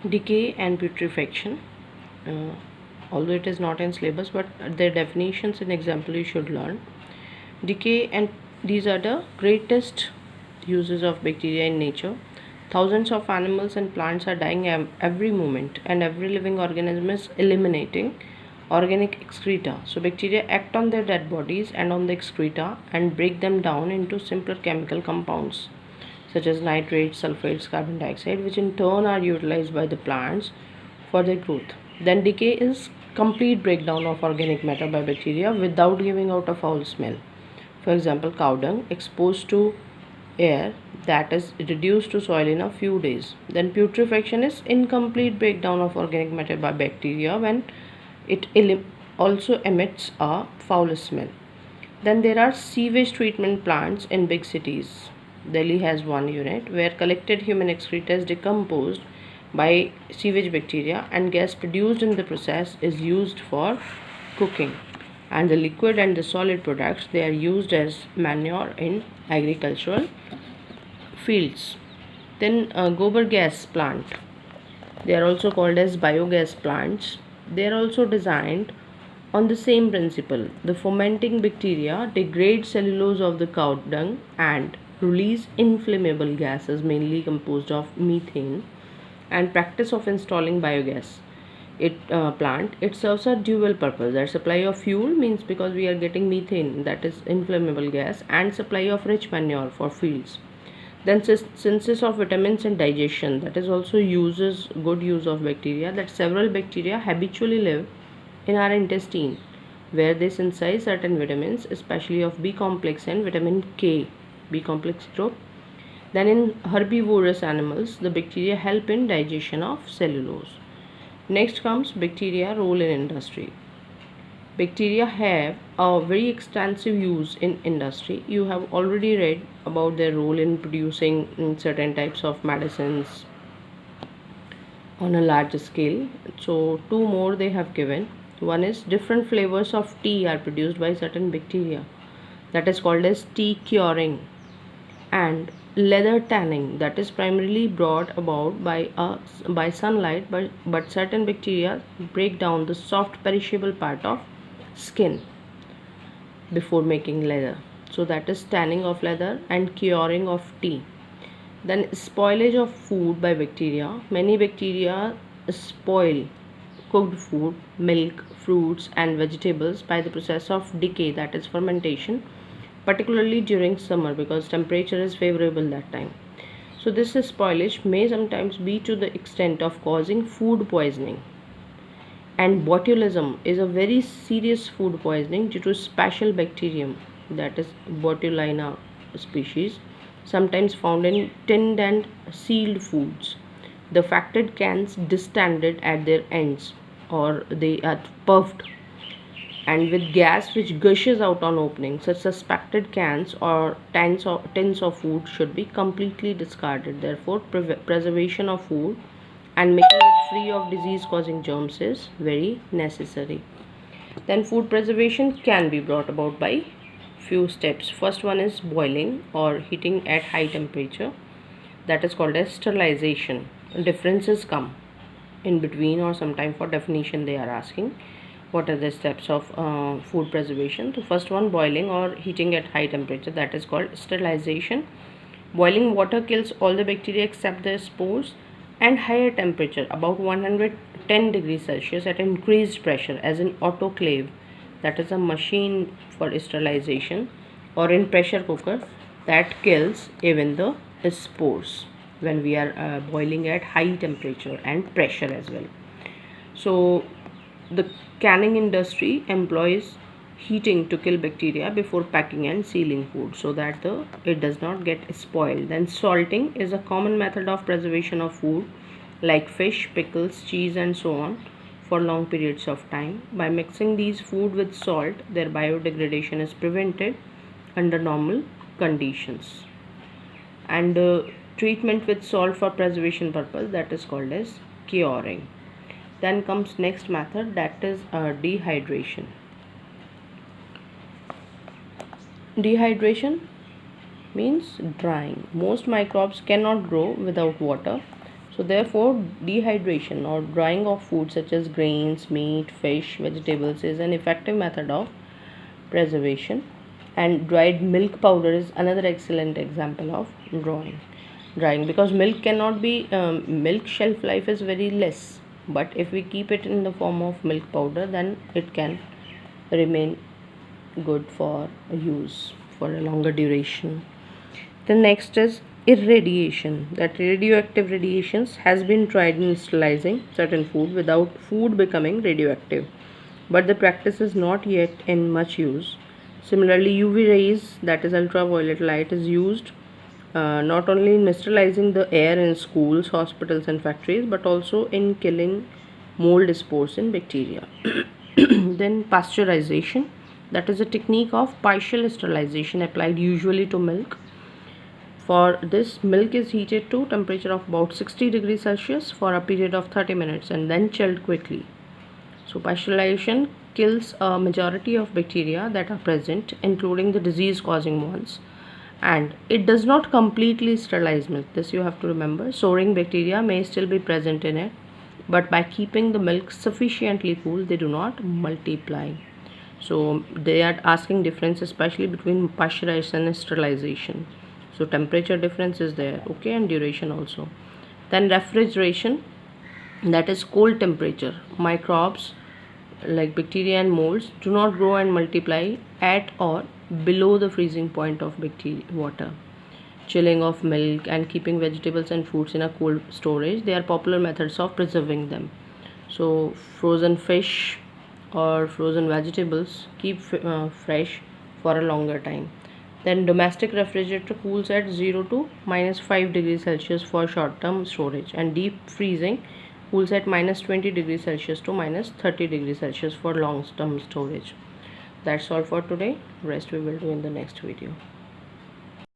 Decay and putrefaction. Uh, Although it is not in syllabus, but their definitions and example you should learn. Decay, and these are the greatest uses of bacteria in nature. Thousands of animals and plants are dying every moment, and every living organism is eliminating organic excreta. So bacteria act on their dead bodies and on the excreta and break them down into simpler chemical compounds such as nitrates, sulfates, carbon dioxide, which in turn are utilized by the plants for their growth. Then decay is complete breakdown of organic matter by bacteria without giving out a foul smell. For example, cow dung exposed to air that is reduced to soil in a few days. Then putrefaction is incomplete breakdown of organic matter by bacteria when it also emits a foul smell. Then there are sewage treatment plants in big cities. Delhi has one unit where collected human excreta is decomposed by sewage bacteria, and gas produced in the process is used for cooking, and the liquid and the solid products, they are used as manure in agricultural fields. Then gobar gas plant, they are also called as biogas plants. They are also designed on the same principle. The fermenting bacteria degrade cellulose of the cow dung and release inflammable gases mainly composed of methane. And practice of installing biogas plant, it serves a dual purpose. That supply of fuel means because we are getting methane, that is inflammable gas, and supply of rich manure for fields. Then synthesis of vitamins and digestion, that is also uses good use of bacteria, that several bacteria habitually live in our intestine where they synthesize certain vitamins, especially of B complex and vitamin K, B complex group. Then in herbivorous animals, the bacteria help in digestion of cellulose. Next comes bacteria role in industry. Bacteria have a very extensive use in industry. You have already read about their role in producing certain types of medicines on a large scale. So two more they have given. One is different flavors of tea are produced by certain bacteria, that is called as tea curing. And leather tanning, that is primarily brought about by sunlight, but certain bacteria break down the soft perishable part of skin before making leather. So that is tanning of leather and curing of tea. Then spoilage of food by bacteria. Many bacteria spoil cooked food, milk, fruits and vegetables by the process of decay, that is fermentation, particularly during summer because temperature is favorable that time. So this spoilage may sometimes be to the extent of causing food poisoning. And botulism is a very serious food poisoning due to special bacterium, that is Botulina species, sometimes found in tinned and sealed foods. The affected cans distended at their ends, or they are puffed and with gas which gushes out on opening. Such suspected cans or tins of food should be completely discarded. Therefore, preservation of food and making it free of disease causing germs is very necessary. Then food preservation can be brought about by few steps. First one is boiling or heating at high temperature, that is called as sterilization. Differences come in between, or sometime for definition they are asking what are the steps of food preservation. So first one, boiling or heating at high temperature, that is called sterilization. Boiling water kills all the bacteria except the spores. And higher temperature, about 110 degrees Celsius at increased pressure, as in autoclave, that is a machine for sterilization, or in pressure cooker, that kills even the spores when we are boiling at high temperature and pressure as well. So the canning industry employs heating to kill bacteria before packing and sealing food so that it does not get spoiled. Then salting is a common method of preservation of food like fish, pickles, cheese and so on for long periods of time. By mixing these food with salt, their biodegradation is prevented under normal conditions. And treatment with salt for preservation purpose, that is called as curing. Then comes next method, that is dehydration. Dehydration means drying. Most microbes cannot grow without water, So therefore, dehydration or drying of food such as grains, meat, fish, vegetables is an effective method of preservation, and dried milk powder is another excellent example of drying, because milk cannot be milk shelf life is very less, but if we keep it in the form of milk powder, then it can remain good for use for a longer duration. The next is irradiation, that radioactive radiations has been tried in sterilizing certain food without food becoming radioactive, but the practice is not yet in much use. Similarly, UV rays, that is ultraviolet light, is used not only in sterilizing the air in schools, hospitals, and factories, but also in killing mold spores and bacteria. Then pasteurization, that is a technique of partial sterilization applied usually to milk. For this, milk is heated to temperature of about 60 degrees Celsius for a period of 30 minutes and then chilled quickly. So pasteurization kills a majority of bacteria that are present, including the disease causing ones, and it does not completely sterilize milk. This you have to remember. Soaring bacteria may still be present in it, but by keeping the milk sufficiently cool, they do not multiply. So they are asking difference especially between pasteurization and sterilization. So temperature difference is there, okay, and duration also. Then refrigeration, that is cold temperature. Microbes like bacteria and molds do not grow and multiply at or below the freezing point of bacteria water. Chilling of milk and keeping vegetables and fruits in a cold storage, they are popular methods of preserving them. So frozen fish or frozen vegetables keep fresh for a longer time. Then domestic refrigerator cools at 0 to -5 degrees Celsius for short term storage, and deep freezing cools at -20 degrees Celsius to -30 degrees Celsius for long term storage. That's all for today. Rest we will do in the next video.